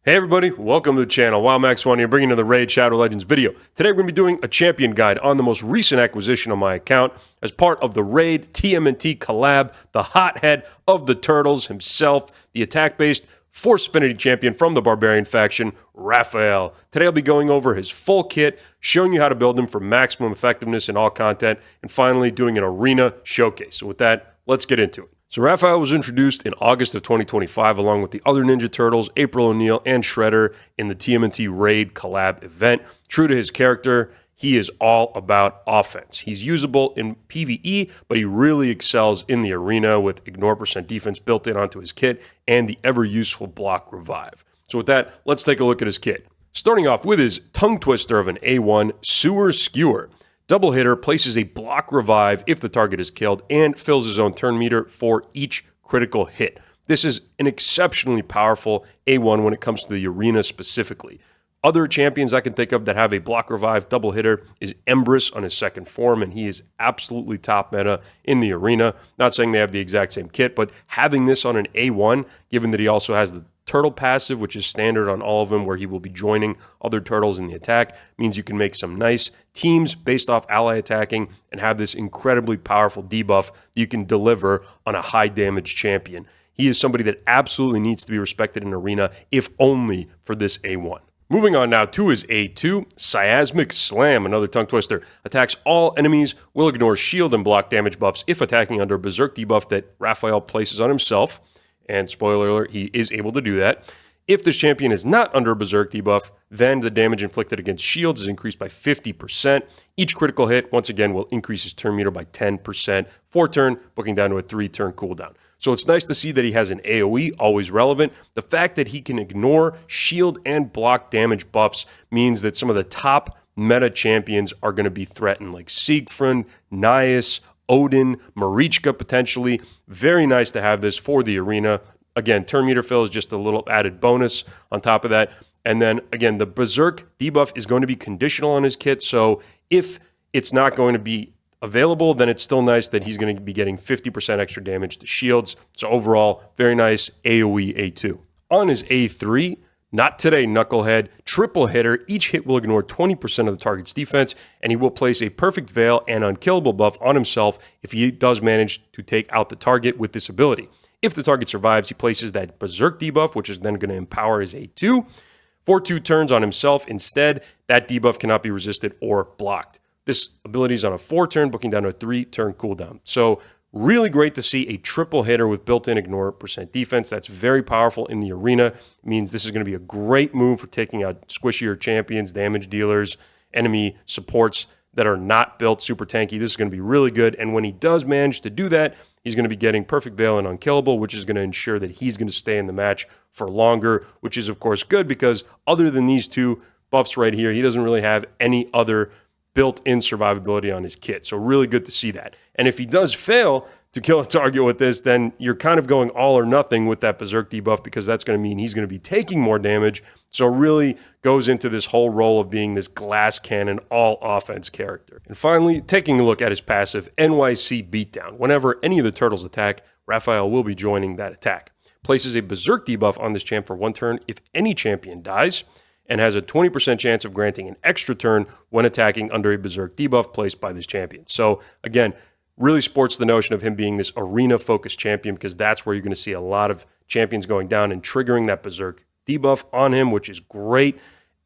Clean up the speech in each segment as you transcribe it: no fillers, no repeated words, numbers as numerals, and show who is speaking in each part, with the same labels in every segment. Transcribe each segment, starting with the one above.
Speaker 1: Hey everybody, welcome to the channel. WildMax1 here, bringing you the Raid Shadow Legends video. Today we're going to be doing a champion guide on the most recent acquisition on my account as part of the Raid TMNT collab, the hothead of the turtles himself, the attack-based Force Affinity champion from the Barbarian faction, Raphael. Today I'll be going over his full kit, showing you how to build him for maximum effectiveness in all content, and finally doing an arena showcase. So with that, let's get into it. So Raphael was introduced in August of 2025 along with the other Ninja Turtles, April O'Neil, and Shredder in the TMNT Raid collab event. True to his character, he is all about offense. He's usable in PvE, but he really excels in the arena with ignore percent defense built in onto his kit and the ever-useful block revive. So with that, let's take a look at his kit. Starting off with his tongue twister of an A1 Sewer Skewer. Double hitter places a block revive if the target is killed and fills his own turn meter for each critical hit. This is an exceptionally powerful A1 when it comes to the arena specifically. Other champions I can think of that have a block revive double hitter is Embrus on his second form, and he is absolutely top meta in the arena. Not saying they have the exact same kit, but having this on an A1, given that he also has the turtle passive, which is standard on all of them, where he will be joining other turtles in the attack, means you can make some nice teams based off ally attacking and have this incredibly powerful debuff that you can deliver on a high damage champion. He is somebody that absolutely needs to be respected in arena, if only for this A1. Moving on now to his A2, Seismic Slam, another tongue twister. Attacks all enemies, will ignore shield and block damage buffs if attacking under a Berserk debuff that Raphael places on himself. And spoiler alert, he is able to do that. If this champion is not under a Berserk debuff, then the damage inflicted against shields is increased by 50%. Each critical hit, once again, will increase his turn meter by 10%. 4-turn, booking down to a 3-turn cooldown. So it's nice to see that he has an AoE, always relevant. The fact that he can ignore shield and block damage buffs means that some of the top meta champions are going to be threatened, like Siegfried, Naius, Odin, Marichka potentially. Very nice to have this for the arena. Again, turn meter fill is just a little added bonus on top of that. And then again, the Berserk debuff is going to be conditional on his kit. So if it's not going to be available, then it's still nice that he's going to be getting 50% extra damage to shields. So overall, very nice AoE A2. On his A3, not today, Knucklehead, triple hitter. Each hit will ignore 20% of the target's defense, and he will place a perfect veil and unkillable buff on himself if he does manage to take out the target with this ability. If the target survives, he places that Berserk debuff, which is then going to empower his A2. For 2 turns on himself, instead, that debuff cannot be resisted or blocked. This ability is on a 4-turn, booking down to a 3-turn cooldown. So really great to see a triple hitter with built-in ignore percent defense. That's very powerful in the arena. It means this is going to be a great move for taking out squishier champions, damage dealers, enemy supports that are not built super tanky. This is going to be really good. And when he does manage to do that, he's going to be getting perfect veil and unkillable, which is going to ensure that he's going to stay in the match for longer, which is of course good because other than these 2 buffs right here, he doesn't really have any other built-in survivability on his kit. So really good to see that. And if he does fail to kill a target with this, then you're kind of going all or nothing with that Berserk debuff because that's going to mean he's going to be taking more damage. So really goes into this whole role of being this glass cannon, all offense character. And finally, taking a look at his passive, NYC Beatdown. Whenever any of the turtles attack, Raphael will be joining that attack. Places a Berserk debuff on this champ for 1 turn if any champion dies, and has a 20% chance of granting an extra turn when attacking under a Berserk debuff placed by this champion. So again, really sports the notion of him being this arena-focused champion because that's where you're going to see a lot of champions going down and triggering that Berserk debuff on him, which is great.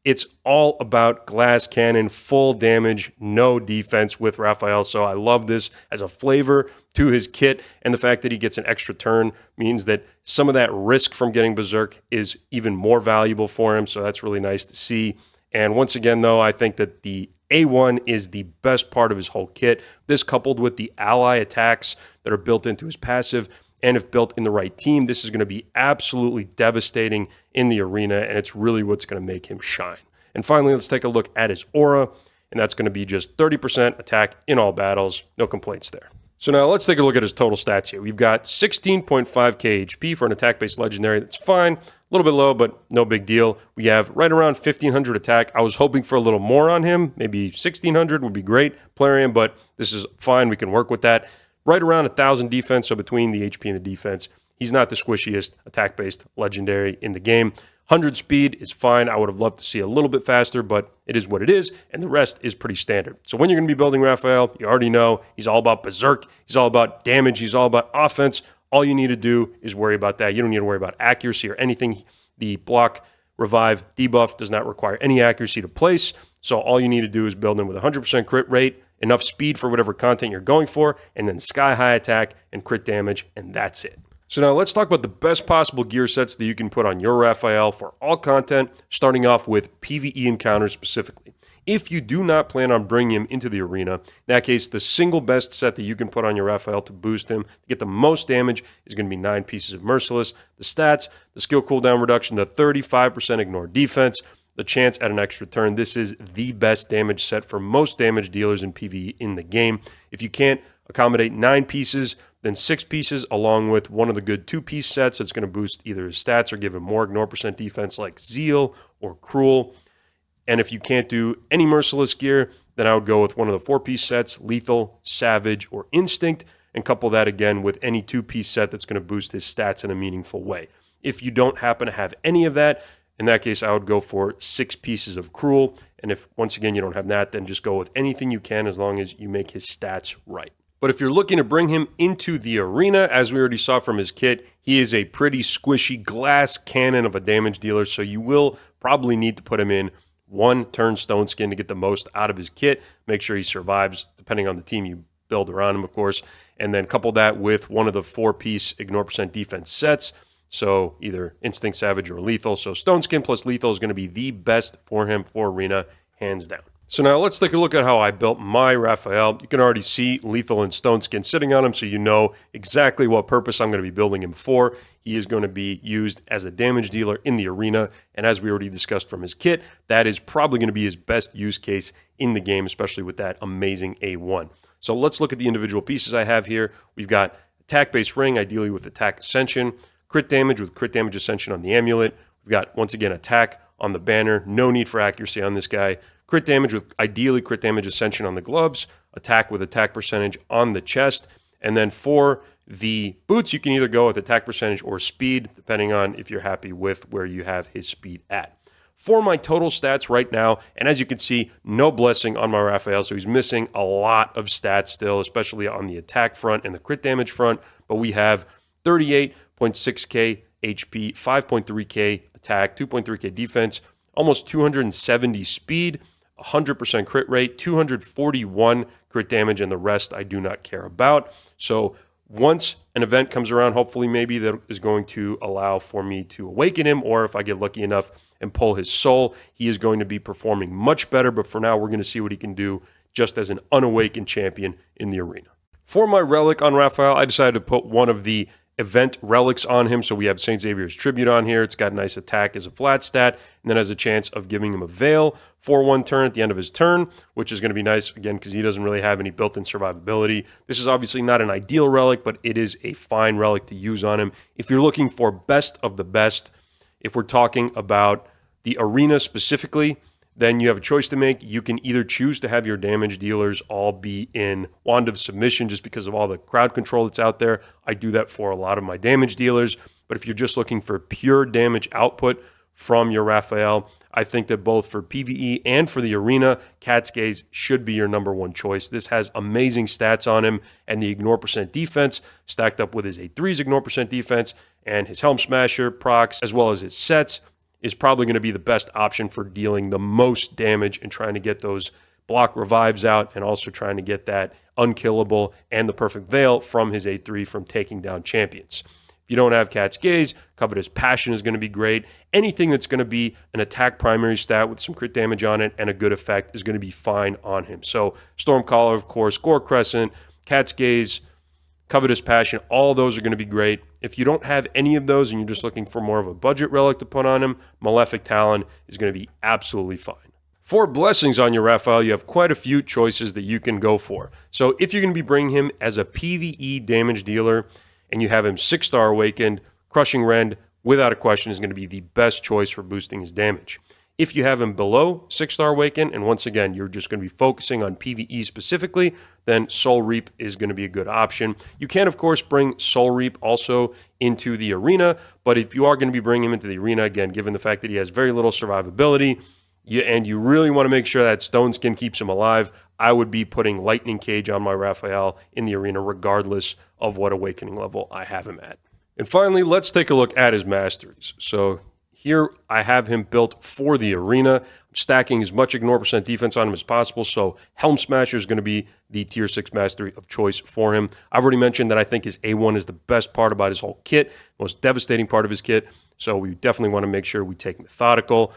Speaker 1: It's all about glass cannon, full damage, no defense with Raphael. So I love this as a flavor to his kit. And the fact that he gets an extra turn means that some of that risk from getting Berserk is even more valuable for him. So that's really nice to see. And once again, though, I think that the A1 is the best part of his whole kit. This coupled with the ally attacks that are built into his passive, and if built in the right team, this is going to be absolutely devastating in the arena, and it's really what's going to make him shine. And finally, let's take a look at his aura, and that's going to be just 30% attack in all battles. No complaints there. So now let's take a look at his total stats here. We've got 16.5k HP for an attack-based legendary. That's fine. A little bit low, but no big deal. We have right around 1,500 attack. I was hoping for a little more on him. Maybe 1,600 would be great, Plarium, but this is fine. We can work with that. Right around 1,000 defense, so between the HP and the defense. He's not the squishiest attack-based legendary in the game. 100 speed is fine. I would have loved to see a little bit faster, but it is what it is, and the rest is pretty standard. So when you're going to be building Raphael, you already know he's all about berserk, he's all about damage, he's all about offense. All you need to do is worry about that. You don't need to worry about accuracy or anything. The block, revive, debuff does not require any accuracy to place, so all you need to do is build him with 100% crit rate, enough speed for whatever content you're going for, and then sky-high attack and crit damage, and that's it. So now let's talk about the best possible gear sets that you can put on your Raphael for all content, starting off with PvE encounters specifically. If you do not plan on bringing him into the arena, in that case, the single best set that you can put on your Raphael to boost him, to get the most damage, is going to be 9 pieces of Merciless. The stats, the skill cooldown reduction to 35% ignore defense, the chance at an extra turn. This is the best damage set for most damage dealers in PvE in the game. If you can't accommodate 9 pieces, then 6 pieces along with one of the good 2-piece sets that's going to boost either his stats or give him more ignore percent defense like Zeal or Cruel. And if you can't do any Merciless gear, then I would go with one of the 4-piece sets, Lethal, Savage, or Instinct, and couple that again with any 2-piece set that's going to boost his stats in a meaningful way. If you don't happen to have any of that, in that case, I would go for 6 pieces of Cruel. And if, once again, you don't have that, then just go with anything you can as long as you make his stats right. But if you're looking to bring him into the arena, as we already saw from his kit, he is a pretty squishy glass cannon of a damage dealer, so you will probably need to put him in 1 turn Stone Skin to get the most out of his kit. Make sure he survives, depending on the team you build around him, of course. And then couple that with one of the 4-piece ignore percent defense sets. So either Instinct, Savage, or Lethal. So Stone Skin plus Lethal is going to be the best for him for arena, hands down. So now let's take a look at how I built my Raphael. You can already see Lethal and Stone Skin sitting on him, so you know exactly what purpose I'm going to be building him for. He is going to be used as a damage dealer in the arena, and as we already discussed from his kit, that is probably going to be his best use case in the game, especially with that amazing A1. So let's look at the individual pieces I have here. We've got attack-based ring, ideally with attack ascension, crit damage with crit damage ascension on the amulet. We've got, once again, attack on the banner. No need for accuracy on this guy. Crit damage with ideally crit damage ascension on the gloves. Attack with attack percentage on the chest. And then for the boots, you can either go with attack percentage or speed, depending on if you're happy with where you have his speed at. For my total stats right now, and as you can see, no blessing on my Raphael, so he's missing a lot of stats still, especially on the attack front and the crit damage front. But we have 38.6k HP, 5.3k attack, 2.3k defense, almost 270 speed, 100% crit rate, 241 crit damage, and the rest I do not care about. So once an event comes around, hopefully maybe that is going to allow for me to awaken him, or if I get lucky enough and pull his soul, he is going to be performing much better. But for now, we're going to see what he can do just as an unawakened champion in the arena. For my relic on Raphael, I decided to put one of the event relics on him. So we have St. Xavier's Tribute on here. It's got a nice attack as a flat stat, and then has a chance of giving him a veil for 1 turn at the end of his turn, which is going to be nice, again, because he doesn't really have any built-in survivability. This is obviously not an ideal relic, but it is a fine relic to use on him. If you're looking for best of the best, if we're talking about the arena specifically, then you have a choice to make. You can either choose to have your damage dealers all be in Wand of Submission just because of all the crowd control that's out there. I do that for a lot of my damage dealers. But if you're just looking for pure damage output from your Raphael, I think that both for PvE and for the arena, Cat's Gaze should be your number 1 choice. This has amazing stats on him, and the ignore percent defense stacked up with his A3's ignore percent defense and his Helm Smasher procs, as well as his sets, is probably going to be the best option for dealing the most damage and trying to get those block revives out, and also trying to get that unkillable and the perfect veil from his A3 from taking down champions. If you don't have Cat's Gaze, Covetous Passion is going to be great. Anything that's going to be an attack primary stat with some crit damage on it and a good effect is going to be fine on him. So Stormcaller, of course, Gore Crescent, Cat's Gaze, Covetous Passion, all those are going to be great. If you don't have any of those and you're just looking for more of a budget relic to put on him, Malefic Talon is going to be absolutely fine. For blessings on your Raphael, you have quite a few choices that you can go for. So if you're going to be bringing him as a PvE damage dealer and you have him 6-star awakened, Crushing Rend, without a question, is going to be the best choice for boosting his damage. If you have him below 6-star Awaken, and once again, you're just going to be focusing on PvE specifically, then Soul Reap is going to be a good option. You can, of course, bring Soul Reap also into the arena, but if you are going to be bringing him into the arena, again, given the fact that he has very little survivability, and you really want to make sure that Stone Skin keeps him alive, I would be putting Lightning Cage on my Raphael in the arena regardless of what Awakening level I have him at. And finally, let's take a look at his Masteries. So here I have him built for the arena. I'm stacking as much ignore percent defense on him as possible, so Helm Smasher is going to be the tier 6 mastery of choice for him. I've already mentioned that I think his A1 is the best part about his whole kit, most devastating part of his kit, so we definitely want to make sure we take Methodical.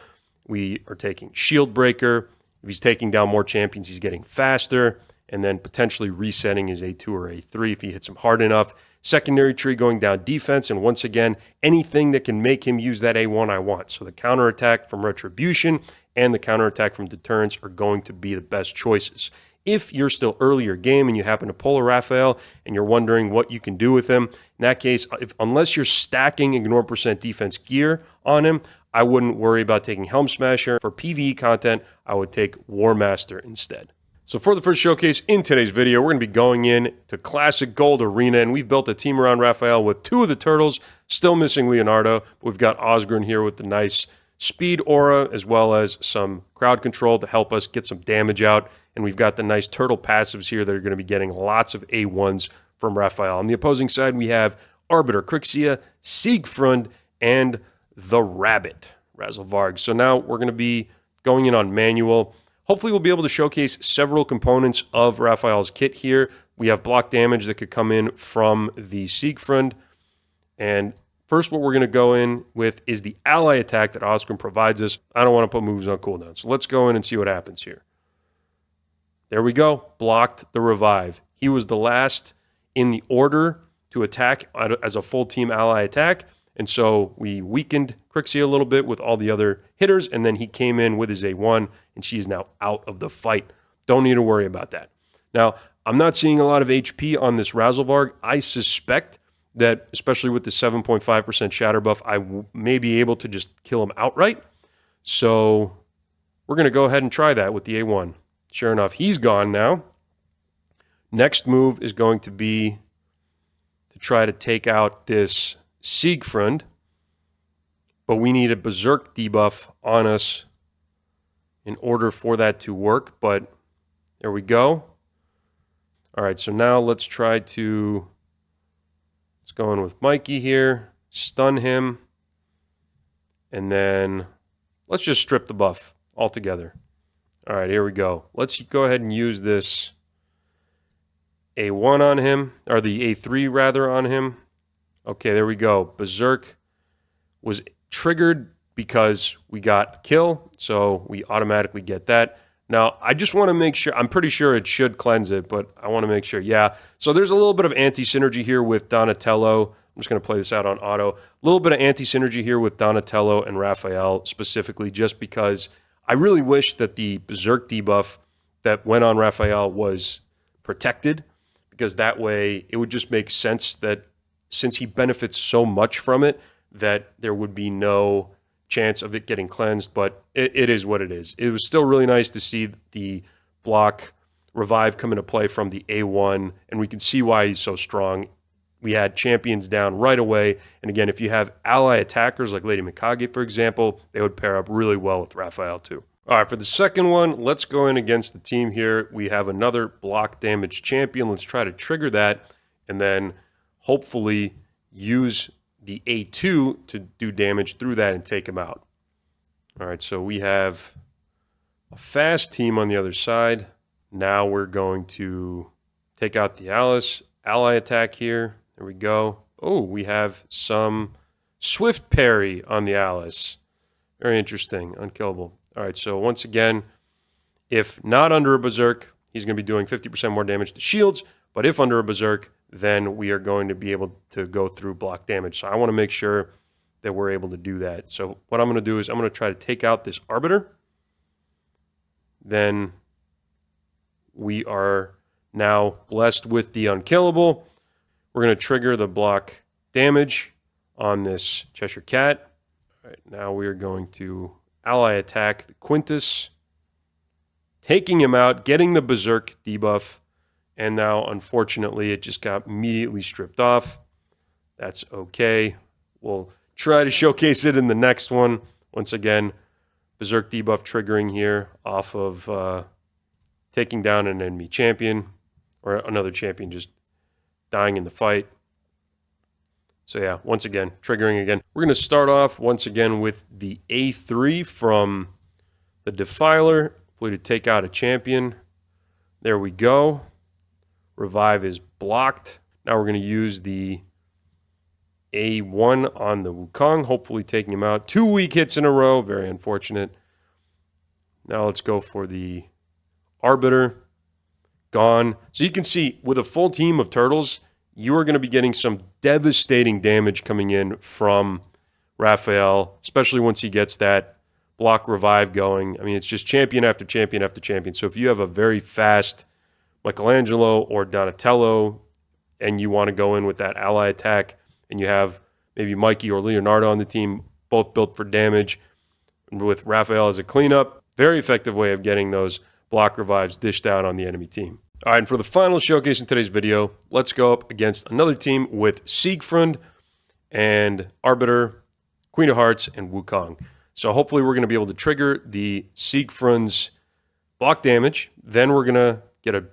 Speaker 1: We are taking Shield Breaker. If he's taking down more champions, he's getting faster, and then potentially resetting his A2 or A3 if he hits him hard enough. Secondary tree going down defense, and once again, anything that can make him use that A1 I want. So the counterattack from Retribution and the counterattack from Deterrence are going to be the best choices. If you're still earlier game and you happen to pull a Raphael and you're wondering what you can do with him, in that case, unless you're stacking ignore percent defense gear on him, I wouldn't worry about taking Helm Smasher. For PvE content, I would take War Master instead. So for the first showcase in today's video, we're going to be going in to Classic Gold Arena, and we've built a team around Raphael with 2 of the turtles, still missing Leonardo. We've got Osgrin here with the nice speed aura, as well as some crowd control to help us get some damage out, and we've got the nice turtle passives here that are going to be getting lots of A1s from Raphael. On the opposing side, we have Arbiter, Crixia, Siegfried, and the Rabbit, Razzlevarg. So now we're going to be going in on manual. Hopefully we'll be able to showcase several components of Raphael's kit here. We have block damage that could come in from the Siegfried. And first what we're going to go in with is the ally attack that Osgrim provides us. I don't want to put moves on cooldown, so let's go in and see what happens here. There we go. Blocked the revive. He was the last in the order to attack as a full team ally attack. And so we weakened Crixia a little bit with all the other hitters, and then he came in with his A1, and she is now out of the fight. Don't need to worry about that. Now, I'm not seeing a lot of HP on this Razzlevarg. I suspect that, especially with the 7.5% shatter buff, I may be able to just kill him outright. So we're going to go ahead and try that with the A1. Sure enough, he's gone now. Next move is going to be to try to take out this Siegfried, but we need a Berserk debuff on us in order for that to work, but there we go. All right, so now let's go in with Mikey here, stun him, and then let's just strip the buff altogether. All right, here we go. Let's go ahead and use this A1 on him, or the A3 rather on him. Okay, there we go. Berserk was triggered because we got a kill, so we automatically get that. Now, I just want to make sure, I'm pretty sure it should cleanse it, but I want to make sure, yeah. So there's a little bit of anti-synergy here with Donatello. I'm just going to play this out on auto. A little bit of anti-synergy here with Donatello and Raphael specifically, just because I really wish that the Berserk debuff that went on Raphael was protected, because that way it would just make sense that since he benefits so much from it, that there would be no chance of it getting cleansed, but it is what it is. It was still really nice to see the block revive come into play from the A1, and we can see why he's so strong. We had champions down right away, and again, if you have ally attackers like Lady Mikage, for example, they would pair up really well with Raphael too. All right, for the second one, let's go in against the team here. We have another block damage champion. Let's try to trigger that, and then hopefully use the A2 to do damage through that and take him out. All right, so we have a fast team on the other side. Now we're going to take out the Alice ally attack here. There we go. Oh, we have some swift parry on the Alice. Very interesting, unkillable. All right, so once again, if not under a Berserk, he's going to be doing 50% more damage to shields, but if under a Berserk, then we are going to be able to go through block damage. So I want to make sure that we're able to do that. So what I'm going to do is I'm going to try to take out this Arbiter. Then we are now blessed with the unkillable. We're going to trigger the block damage on this Cheshire Cat. All right, now we are going to ally attack, the Quintus, taking him out, getting the Berserk debuff, and now, unfortunately, it just got immediately stripped off. That's okay. We'll try to showcase it in the next one. Once again, Berserk debuff triggering here off of taking down an enemy champion, or another champion just dying in the fight. So yeah, once again, triggering again. We're going to start off once again with the A3 from the Defiler. Hopefully to take out a champion. There we go. Revive is blocked. Now we're going to use the A1 on the Wukong, hopefully taking him out. 2 weak hits in a row. Very unfortunate. Now let's go for the Arbiter. Gone. So you can see, with a full team of turtles, you are going to be getting some devastating damage coming in from Raphael, especially once he gets that block revive going. I mean, it's just champion after champion after champion. So if you have a very fast Michelangelo or Donatello and you want to go in with that ally attack, and you have maybe Mikey or Leonardo on the team, both built for damage, with Raphael as a cleanup, very effective way of getting those block revives dished out on the enemy team. All right, and for the final showcase in today's video, let's go up against another team with Siegfried and Arbiter, Queen of Hearts, and Wukong. So hopefully we're going to be able to trigger the Siegfried's block damage. Then we're going to get a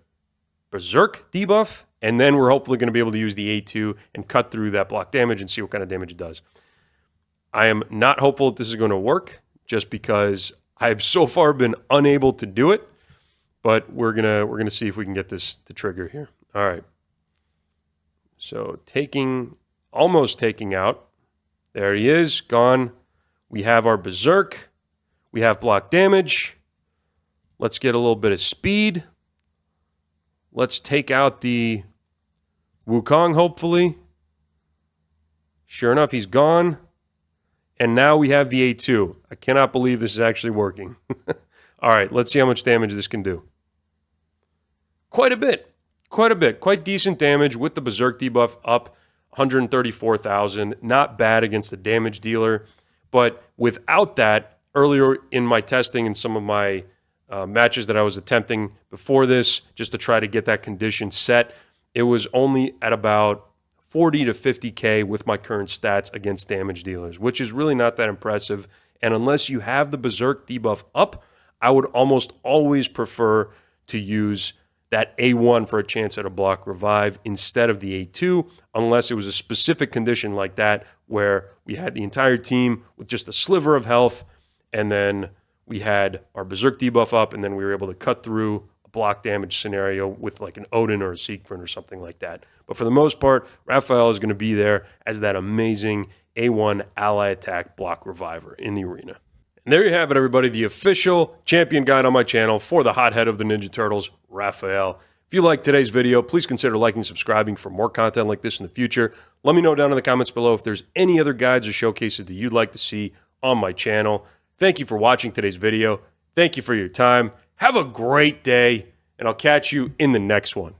Speaker 1: Berserk debuff, and then we're hopefully going to be able to use the A2 and cut through that block damage and see what kind of damage it does. I am not hopeful that this is going to work, just because I've so far been unable to do it. But we're gonna see if we can get this to trigger here. All right. So almost taking out. There he is, gone. We have our Berserk. We have block damage. Let's get a little bit of speed. Let's take out the Wukong, hopefully. Sure enough, he's gone. And now we have the A2. I cannot believe this is actually working. All right, let's see how much damage this can do. Quite a bit. Quite decent damage with the Berserk debuff up 134,000. Not bad against the damage dealer. But without that, earlier in my testing and some of my matches that I was attempting before this, just to try to get that condition set, it was only at about 40 to 50K with my current stats against damage dealers, which is really not that impressive. And unless you have the Berserk debuff up, I would almost always prefer to use that A1 for a chance at a block revive instead of the A2, unless it was a specific condition like that where we had the entire team with just a sliver of health, and then we had our Berserk debuff up, and then we were able to cut through a block damage scenario with like an Odin or a Siegfried or something like that. But for the most part, Raphael is going to be there as that amazing A1 ally attack block reviver in the arena. And there you have it, everybody, the official champion guide on my channel for the hothead of the Ninja Turtles, Raphael. If you liked today's video, please consider liking and subscribing for more content like this in the future. Let me know down in the comments below if there's any other guides or showcases that you'd like to see on my channel. Thank you for watching today's video. Thank you for your time. Have a great day, and I'll catch you in the next one.